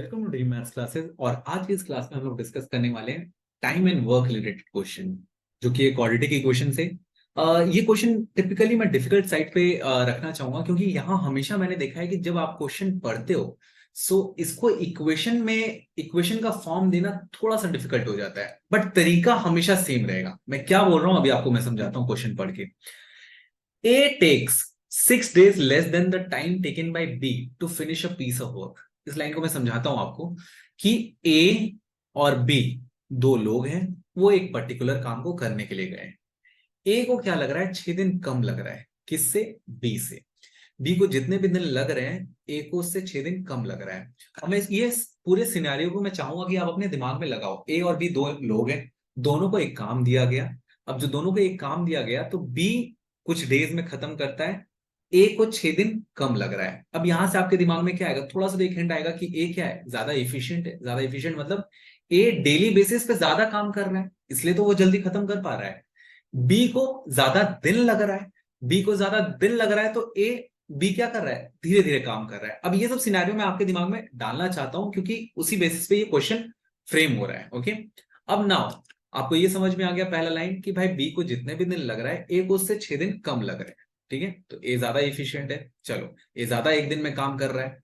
Welcome to dream maths classes. और आज की इस क्लास में हम लोग डिस्कस करने वाले हैं time and work related question, जो कि एक क्वाड्रेटिक इक्वेशन से। ये क्वेश्चन टिपिकली मैं डिफिकल्ट साइड पे रखना चाहूंगा, क्योंकि यहाँ हमेशा मैंने देखा है कि जब आप क्वेश्चन पढ़ते हो सो इसको इक्वेशन का फॉर्म देना थोड़ा सा डिफिकल्ट हो जाता है, बट तरीका हमेशा सेम रहेगा। मैं क्या बोल रहा हूँ अभी आपको मैं समझाता हूँ क्वेश्चन पढ़ के। A takes 6 days less than the time taken by B to finish a piece of work। इस लाइन को मैं समझाता हूं आपको कि A और B दो लोग हैं, वो एक पर्टिकुलर काम को करने के लिए गए। A को क्या लग रहा है, 6 दिन कम लग रहा है। किससे? B से। B को जितने भी दिन लग रहे हैं, A को उससे 6 दिन कम लग रहा है। अब मैं ये पूरे सिनेरियो को मैं चाहूंगा कि आप अपने दिमाग में लगाओ। A और B दो लोग हैं, दोनों को एक काम दिया गया। अब जो दोनों को एक काम दिया गया तो B कुछ डेज में खत्म करता है, ए को 6 दिन कम लग रहा है। अब यहां से आपके दिमाग में क्या आएगा, थोड़ा सा एक हिंट आएगा कि ए क्या है, ज्यादा इफिशियंट है। ज्यादा इफिशियंट मतलब ए डेली बेसिस पे ज्यादा काम कर रहा है, इसलिए तो वो जल्दी खत्म कर पा रहा है। बी को ज्यादा दिन लग रहा है, बी को ज्यादा दिन लग रहा है तो ए बी क्या कर रहा है, धीरे धीरे काम कर रहा है। अब ये सब सिनेरियो मैं आपके दिमाग में डालना चाहता हूं, क्योंकि उसी बेसिस पे ये क्वेश्चन फ्रेम हो रहा है। ओके, अब नाउ आपको ये समझ में आ गया पहला लाइन कि भाई बी को जितने भी दिन लग रहा है, ए को उससे 6 दिन कम लग रहा है। ठीक है, तो ए ज्यादा इफिशियंट है। चलो, ए ज्यादा एक दिन में काम कर रहा है।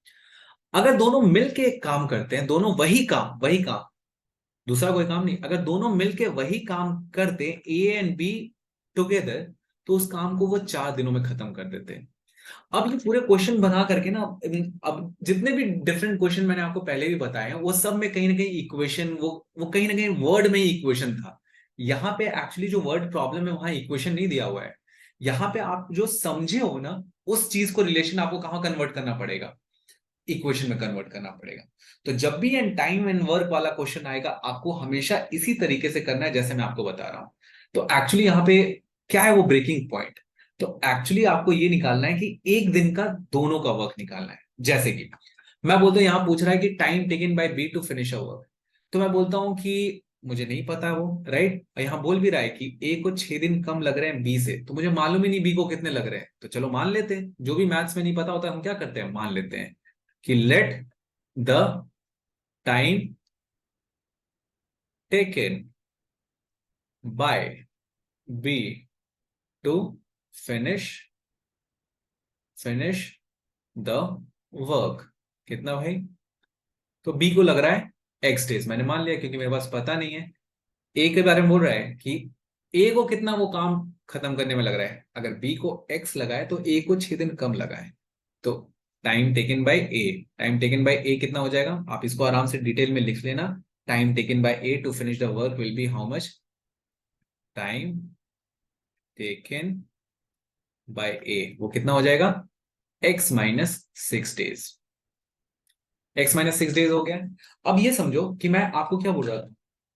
अगर दोनों मिलके एक काम करते हैं, दोनों वही काम, दूसरा कोई काम नहीं, अगर दोनों मिलके वही काम करते ए एंड बी टुगेदर, तो उस काम को वो 4 दिनों में खत्म कर देते हैं। अब ये पूरे क्वेश्चन बना करके ना, अब जितने भी डिफरेंट क्वेश्चन मैंने आपको पहले भी बताए हैं, वो सब में कहीं ना कहीं इक्वेशन, वो कहीं ना कहीं वर्ड में ही इक्वेशन था। यहाँ पे एक्चुअली जो वर्ड प्रॉब्लम है वहां इक्वेशन नहीं दिया हुआ है। यहाँ पे आप जो समझे हो ना, उस चीज को रिलेशन आपको कहाँ कन्वर्ट करना पड़ेगा, इक्वेशन में कन्वर्ट करना पड़ेगा। तो जब भी एंड टाइम एंड वर्क वाला क्वेश्चन आएगा, आपको हमेशा इसी तरीके से करना है जैसे मैं आपको बता रहा हूं। तो एक्चुअली यहाँ पे क्या है वो ब्रेकिंग पॉइंट, तो एक्चुअली आपको ये निकालना है कि एक दिन का दोनों का वर्क निकालना है। जैसे कि मैं बोलता हूं, यहां पूछ रहा है कि time taken by B to finish a work, तो मैं बोलता हूं कि मुझे नहीं पता वो, राइट। और यहां बोल भी रहा है कि ए को 6 दिन कम लग रहे हैं बी से, तो मुझे मालूम ही नहीं बी को कितने लग रहे हैं। तो चलो मान लेते हैं, जो भी मैथ्स में नहीं पता होता हम क्या करते हैं, मान लेते हैं कि let the time taken by B to finish finish the work कितना भाई। तो बी को लग रहा है एक्स डेज, मैंने मान लिया क्योंकि मेरे पास पता नहीं है। ए के बारे में बोल रहा है कि ए को कितना वो काम खत्म करने में लग रहा है। अगर बी को एक्स लगा है तो ए को 6 दिन कम लगा है। तो टाइम टेकन बाय ए कितना हो जाएगा, आप इसको आराम से डिटेल में लिख लेना। Time taken by A to finish the work will be how much, time taken by A वो कितना हो जाएगा, x-6 डेज। x-6 डेज हो गया। अब ये समझो कि मैं आपको क्या बोल रहा था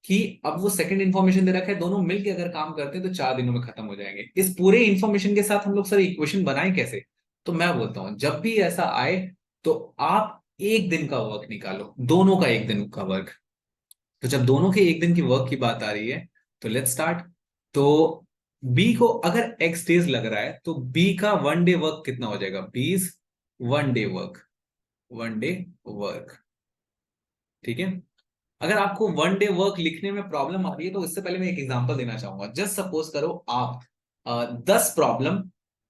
कि अब वो सेकंड इंफॉर्मेशन दे रखा है, दोनों मिलके अगर काम करते हैं तो 4 दिनों में खत्म हो जाएंगे। इस पूरे इंफॉर्मेशन के साथ हम लोग सर इक्वेशन बनाएं कैसे? तो मैं बोलता हूं जब भी ऐसा आए तो आप एक दिन का वर्क निकालो, दोनों का एक दिन का वर्क। तो जब दोनों के एक दिन की वर्क की बात आ रही है तो लेट्स स्टार्ट। तो बी को अगर एक्स डेज लग रहा है तो बी का 1 डे वर्क कितना हो जाएगा, 20 1 डे वर्क, 1 डे वर्क। ठीक है, अगर आपको 1 डे वर्क लिखने में प्रॉब्लम आ रही है तो इससे पहले मैं एक एग्जांपल देना चाहूंगा। जस्ट सपोज करो आप 10 प्रॉब्लम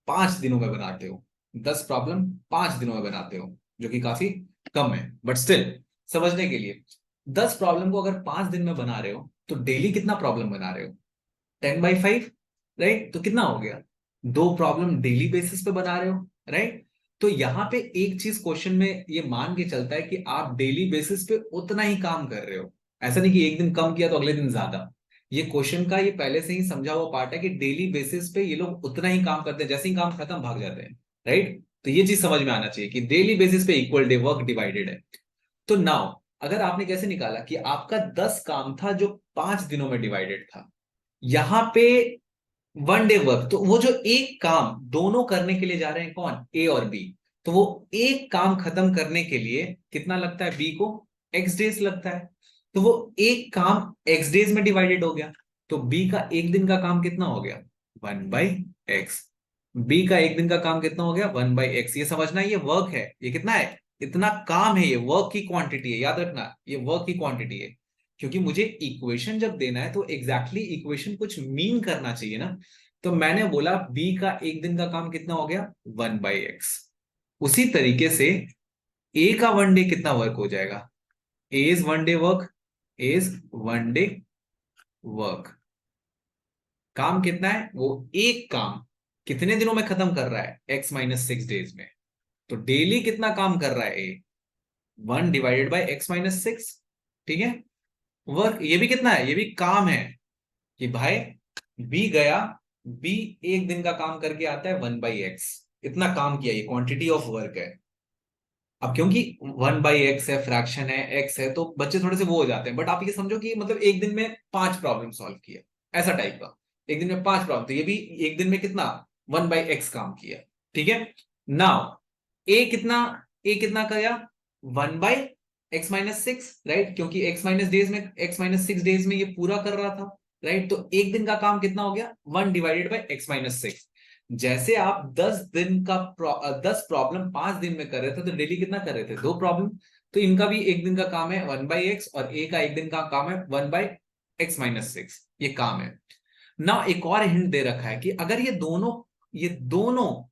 5 दिनों में बनाते हो, 10 प्रॉब्लम 5 दिनों में बनाते हो, जो कि काफी कम है, बट स्टिल समझने के लिए 10 प्रॉब्लम को अगर 5 दिन में बना रहे हो तो डेली कितना प्रॉब्लम बना रहे हो, 10/5, राइट। तो कितना हो गया, 2 प्रॉब्लम डेली बेसिस पे बना रहे हो, राइट। तो यहां पे एक चीज क्वेश्चन में ये मान के चलता है कि आप डेली बेसिस पे उतना ही काम कर रहे हो। ऐसा नहीं कि एक दिन कम किया तो अगले दिन ज्यादा। ये क्वेश्चन का ये पहले से ही समझा हुआ पार्ट है कि डेली बेसिस पे ये लोग उतना ही काम करते हैं, जैसे ही काम खत्म भाग जाते हैं, राइट। तो ये चीज समझ में आना चाहिए कि डेली बेसिस पे इक्वल डे वर्क डिवाइडेड है। तो नाउ अगर आपने कैसे निकाला कि आपका 10 काम था जो 5 दिनों में डिवाइडेड था, यहां पे 1 डे वर्क, तो वो जो एक काम दोनों करने के लिए जा रहे हैं, कौन, ए और बी, तो वो एक काम खत्म करने के लिए कितना लगता है बी को, एक्स डेज लगता है। तो वो एक काम एक्स डेज में डिवाइडेड हो गया, तो बी का एक दिन का काम कितना हो गया, 1/x। बी का एक दिन का काम कितना हो गया, 1/x। ये समझना, ये वर्क है, ये कितना है, इतना काम है, ये वर्क की क्वांटिटी है, याद रखना ये वर्क की क्वांटिटी है। क्योंकि मुझे इक्वेशन जब देना है तो एग्जैक्टली इक्वेशन कुछ मीन करना चाहिए ना। तो मैंने बोला बी का एक दिन का काम कितना हो गया, 1/x। उसी तरीके से ए का वन डे कितना वर्क हो जाएगा, A is one day work, A is one day work. काम कितना है, वो एक काम कितने दिनों में खत्म कर रहा है, x-6 डेज में। तो डेली कितना काम कर रहा है ए, 1/x-6। ठीक है। वर्क ये भी कितना है, ये भी काम है कि भाई बी गया, बी एक दिन का काम करके आता है 1/x, इतना काम किया, ये क्वांटिटी ऑफ वर्क है। अब क्योंकि 1/x है, फ्रैक्शन है, x है, तो बच्चे थोड़े से वो हो जाते हैं, बट आप ये समझो कि मतलब एक दिन में 5 प्रॉब्लम सॉल्व किया, ऐसा टाइप का। एक दिन में 5 प्रॉब्लम, तो ये भी एक दिन में कितना, 1/x काम किया। ठीक है। नाउ ए कितना किया, 1/x-6, राइट, क्योंकि x-6 डेज में ये पूरा कर रहा था, राइट। तो एक दिन का काम कितना हो गया, 1/x-6। जैसे आप 10 प्रॉब्लम 5 दिन में कर रहे थे, तो डेली कितना कर रहे थे, 2 प्रॉब्लम। तो इनका भी एक दिन का काम है 1/x, और ए का एक दिन का काम है 1/x-6, ये काम है ना। एक और हिंट दे रखा है कि अगर ये दोनों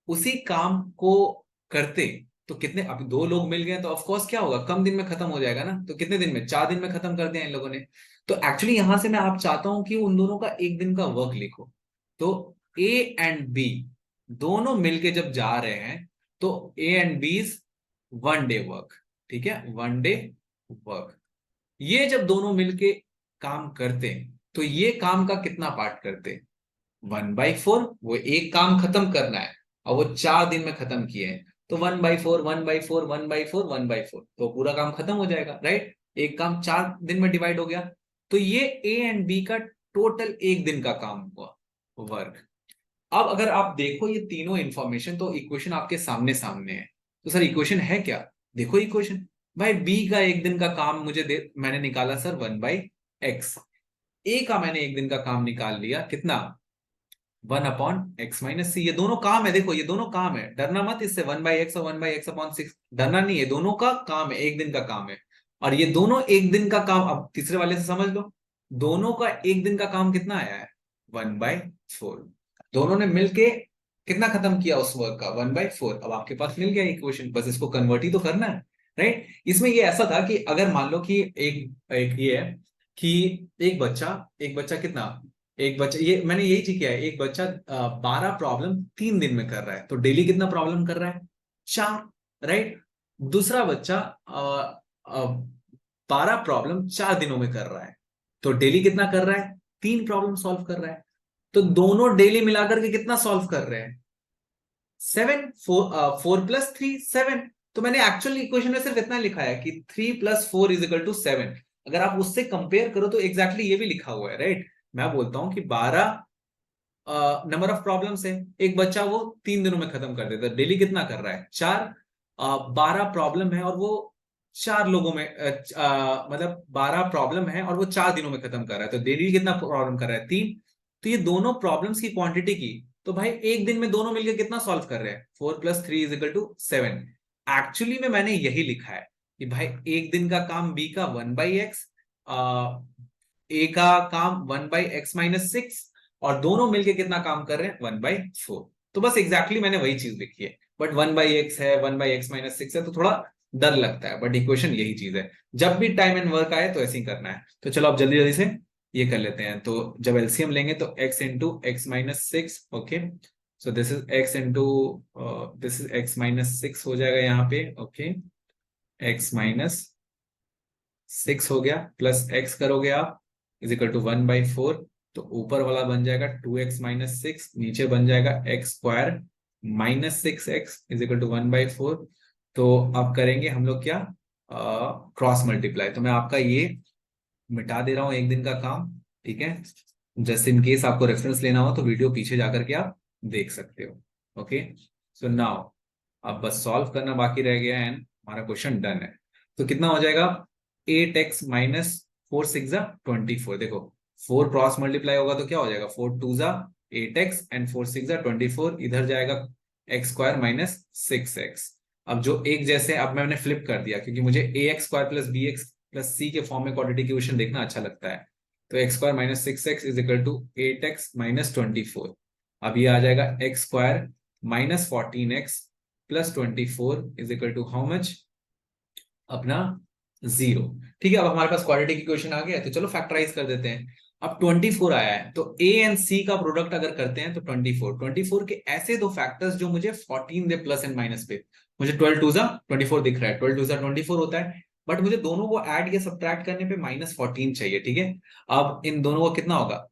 उसी काम को करते तो कितने, अभी 2 लोग मिल गए तो ऑफ कोर्स क्या होगा, कम दिन में खत्म हो जाएगा ना। तो कितने दिन में, 4 दिन में खत्म कर दिया इन लोगों ने। तो एक्चुअली यहां से मैं आप चाहता हूं कि उन दोनों का एक दिन का वर्क लिखो। तो ए एंड बी दोनों मिलके जब जा रहे हैं, तो A and B one day work. ठीक है, वन डे वर्क। ये जब दोनों मिलके काम करते तो ये काम का कितना पार्ट करते, 1/4। वो एक काम खत्म करना है और वो 4 दिन में खत्म किए हैं, तो 1/4 1/4 1/4 1/4, तो पूरा काम खत्म हो जाएगा, राइट। एक काम 4 दिन में डिवाइड हो गया। तो ये ए एंड बी का टोटल एक दिन का काम हुआ, वर्क। अब अगर आप देखो ये तीनों इंफॉर्मेशन, तो इक्वेशन आपके सामने सामने है। तो सर इक्वेशन है क्या, देखो इक्वेशन। भाई बी का एक दिन का काम मैंने निकाला सर 1/x। ए का मैंने एक दिन का काम निकाल लिया कितना, 1/x-c। ये दोनों काम है, देखो ये दोनों काम है, डरना मत इससे, 1/x और 1/x/6 डरना नहीं है, दोनों का काम है, एक दिन का काम है। और ये दोनों एक दिन का काम, अब तीसरे वाले से समझ लो, दोनों का एक दिन का काम कितना आया है, 1/4। दोनों ने मिलके कितना खत्म किया उस वर्क का, 1/4। अब आपके पास मिल गया इक्वेशन, बस इसको कन्वर्ट ही तो करना है, राइट। इसमें ये ऐसा था कि अगर मान लो कि एक एक ये है कि एक बच्चा कितना, एक बच्चा, ये मैंने यही चीज किया है, एक बच्चा 12 प्रॉब्लम 3 दिन में कर रहा है, तो डेली कितना प्रॉब्लम कर रहा है, 4, राइट। दूसरा बच्चा 12 प्रॉब्लम 4 दिनों में कर रहा है, तो डेली कितना कर रहा है, 3 प्रॉब्लम सॉल्व कर रहा है। तो दोनों डेली मिलाकर के कितना सॉल्व कर रहे हैं, 7। 4 + 3 7। तो मैंने एक्चुअल इक्वेशन में सिर्फ इतना लिखा है कि 3 + 4 = 7। अगर आप उससे कंपेयर करो तो एग्जैक्टली ये भी लिखा हुआ है, राइट। मैं बोलता हूं कि 12 नंबर ऑफ प्रॉब्लम्स है, एक बच्चा वो 3 दिनों में खत्म कर देता है, डेली कितना कर रहा है, 4। 12 प्रॉब्लम है और वो 4 लोगों में मतलब 12 प्रॉब्लम है और वो 4 दिनों में खत्म कर रहा है, तो डेली कितना प्रॉब्लम कर रहा है, 3। तो ये दोनों प्रॉब्लम्स की क्वांटिटी की, तो भाई एक दिन में दोनों मिलकर कितना सॉल्व कर रहे हैं, 4 + 3 = 7। एक्चुअली में मैंने यही लिखा है कि भाई एक दिन का काम बी का 1/x, ए का काम 1/x-6, और दोनों मिलके कितना काम कर रहे हैं, 1/4। तो बस एग्जैक्टली मैंने वही चीज लिखी है। बट 1/x है, 1/x-6 है, तो थोड़ा डर लगता है, बट इक्वेशन यही चीज है। जब भी टाइम एंड वर्क आए तो ऐसे ही करना है। तो चलो अब जल्दी जल्दी से ये कर लेते हैं। तो जब एलसीएम लेंगे तो x × x-6, okay. So this is x हो जाएगा यहाँ पे, ओके। x-6 हो गया, प्लस x करोगे आप = 1/4। तो ऊपर वाला बन जाएगा 2x-6, नीचे बन जाएगा x² - 6x = 1/4। तो अब करेंगे हम लोग क्या, क्रॉस मल्टीप्लाई। तो मैं आपका ये मिटा दे रहा हूं एक दिन का काम, ठीक है। जस्ट इन केस आपको रेफरेंस लेना हो तो वीडियो पीछे जाकर के आप देख सकते हो, ओके। सो नाउ अब बस सॉल्व करना बाकी रह गया है, हमारा क्वेश्चन डन है। तो कितना हो जाएगा, 8x - 4 × 6 = 24। देखो 4 क्रॉस मल्टीप्लाई होगा तो क्या हो जाएगा, 4 × 2 = 8x एंड 4 × 6 = 24। इधर जाएगा x² - 6x। अब जो एक जैसे अब मैंने फ्लिप कर दिया क्योंकि मुझे a x square plus b x plus c के फॉर्म में क्वाड्रेटिक इक्वेशन देखना अच्छा लगता है। तो x square minus six x is equal to 8x minus 24। अब ये आ जाएगा x square minus 14x plus 24 is equal to how much, अपना 0। ठीक है, अब हमारे पास क्वाड्रेटिक इक्वेशन आ गया, तो चलो फैक्टराइज कर देते हैं। अब 24 आया है तो ए एंड सी का प्रोडक्ट अगर करते हैं तो 24 के ऐसे दो फैक्टर्स जो मुझे 14 दे प्लस एंड माइनस पे। मुझे 12 टू जा 24 दिख रहा है, 12 टू जा 24 होता है, बट मुझे दोनों को ऐड या सब्ट्रैक्ट करने पे माइनस 14 चाहिए। ठीक है, अब इन दोनों को कितना होगा,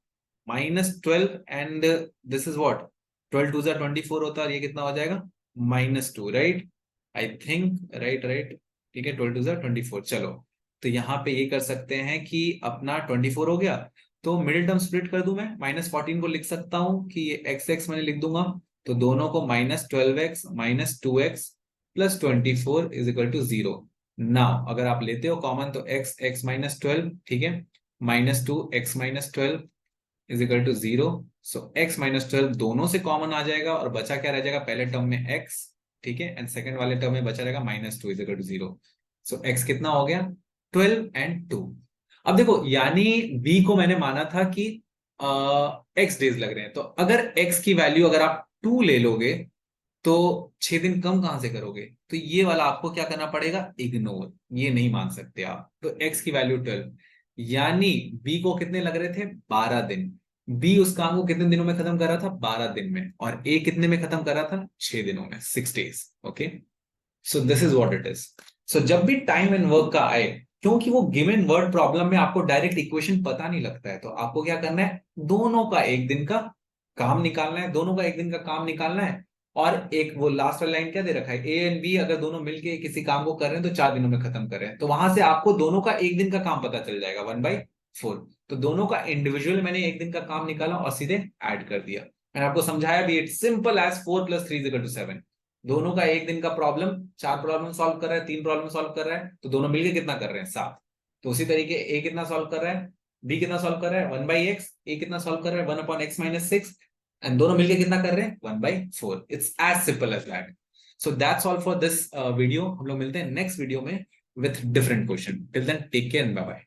-12 एंड दिस इज व्हाट, 12 टू जा 24 होता है और ये कितना हो जाएगा -2, right? I think right right. ठीक है, 12 टू जा 24। चलो, तो यहाँ पे ये कर सकते हैं कि अपना 24 हो गया, तो मिडिल टर्म स्प्लिट कर दूं मैं, -14 को लिख सकता हूं कि ये एक्स एक्स मैंने लिख दूंगा, तो दोनों को -12x minus 2x plus 24 is equal to 0। Now अगर आप लेते हो कॉमन तो x x माइनस 12, ठीक है, -2x minus 12 is equal to 0। So x minus 12 दोनों से कॉमन आ जाएगा और बचा क्या रह जाएगा, पहले टर्म में x, ठीक है, एंड सेकंड वाले टर्म में बचा रहेगा -2 is equal to 0। So x कितना हो गया, 12 एंड 2। अब देखो, यानी b को मैंने माना था कि x डेज लग रहे हैं, तो अगर x की वैल्यू अगर आप 2 ले लोगे तो 6 दिन कम कहां से करोगे, तो ये वाला आपको क्या करना पड़ेगा, इग्नोर, ये नहीं मान सकते आप। तो x की वैल्यू 12, यानी b को कितने लग रहे थे, 12 दिन। b उस काम को कितने दिनों में खत्म कर रहा था, 12 दिन में, और a कितने में खत्म कर रहा था, 6 दिनों में, 6 days. Okay, so this is what it is. So जब भी टाइम एंड वर्क का आए, क्योंकि वो गिवन वर्ड प्रॉब्लम में आपको डायरेक्ट इक्वेशन पता नहीं लगता है, तो आपको क्या करना है, दोनों का एक दिन का काम निकालना है, दोनों का एक दिन का काम निकालना है। और एक वो लास्ट वाली लाइन क्या दे रखा है, ए एंड बी अगर दोनों मिलके किसी काम को कर रहे हैं तो 4 दिनों में खत्म कर रहे हैं, तो वहां से आपको दोनों का एक दिन का काम पता चल जाएगा 1/4। तो दोनों का इंडिविजुअल मैंने एक दिन का काम निकाला और सीधे ऐड कर दिया। मैंने आपको समझाया भी, इट्स सिंपल एज 4 + 3 = 7। दोनों का एक दिन का प्रॉब्लम, 4 प्रॉब्लम सॉल्व कर रहा है, 3 प्रॉब्लम सॉल्व कर रहा है, तो दोनों मिलके कितना कर रहे हैं, 7। तो उसी तरीके ए कितना सॉल्व कर रहा है, बी कितना सॉल्व कर रहा है, 1/x, ए कितना सॉल्व कर रहा है, 1/x माइनस 6, एंड दोनों मिलके कितना कर रहे हैं, 1/4। It's as simple as that. So that's all for this video. हम लोग मिलते हैं नेक्स्ट वीडियो में with different question. Till then take care and bye bye.